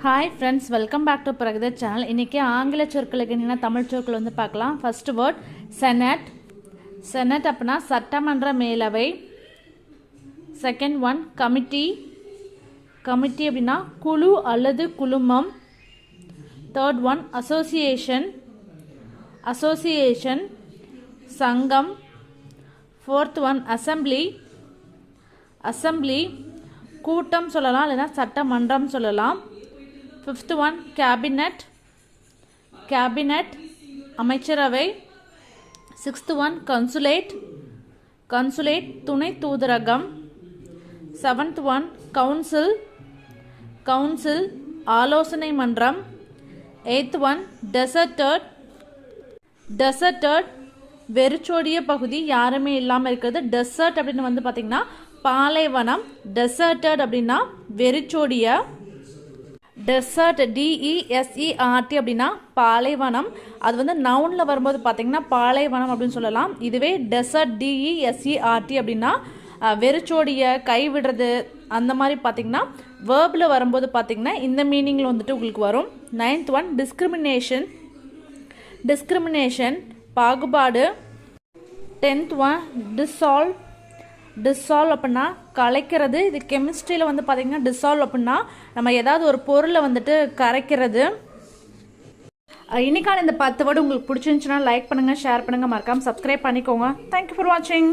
Hi friends, welcome back to Pragada channel. இன்னைக்கு ஆங்கில சொற்களுக்கு என்ன தமிழ் சொற்கள் வந்து பார்க்கலாம். First word Senate. Senate அப்படினா சட்டமன்ற மேலவை. Second one committee. Committee அப்படினா குழு அல்லது குழுமம். Third one association. Association சங்கம். Fourth one assembly. Assembly கூட்டம் சொல்லலாம் இல்லனா சட்டமன்றம் சொல்லலாம். Fifth one cabinet. Cabinet அமைச்சரவை. Sixth one consulate. Consulate துணை தூதரகம். Seventh one council. Council ஆலோசனை மன்றம். Eighth one deserted. Deserted வெறிச்சோடிய பகுதி யாருமே இல்லாம இருக்குது. Desert அப்படினு வந்து பாத்தீங்கன்னா பாலைவனம். Deserted அப்படினா வெறிச்சோடிய. Desert DESERT அப்படின்னா பாலைவனம். அது வந்து நவுன்ல வரும்போது பார்த்தீங்கன்னா பாலைவனம் அப்படின்னு சொல்லலாம். இதுவே டெசர்ட் DESERT அப்படின்னா வெறிச்சோடிய கைவிடுறது அந்த மாதிரி பார்த்தீங்கன்னா வேர்பில் வரும்போது பார்த்தீங்கன்னா இந்த மீனிங்கில் வந்துட்டு உங்களுக்கு வரும். 9th one discrimination. டிஸ்கிரிமினேஷன் பாகுபாடு. 10th one dissolve. டிசால்வ் அப்படின்னா கலைக்கிறது. இது கெமிஸ்ட்ரியில் வந்து பார்த்தீங்கன்னா டிசால்வ் அப்படின்னா நம்ம ஏதாவது ஒரு பொருளை வந்துட்டு கரைக்கிறது. இன்னைக்கான இந்த 10 வேர்டு உங்களுக்கு பிடிச்சிருந்துச்சுன்னா லைக் பண்ணுங்கள், ஷேர் பண்ணுங்கள், மறக்காமல் சப்ஸ்கிரைப் பண்ணிக்கோங்க. தேங்க்யூ ஃபார் வாட்சிங்.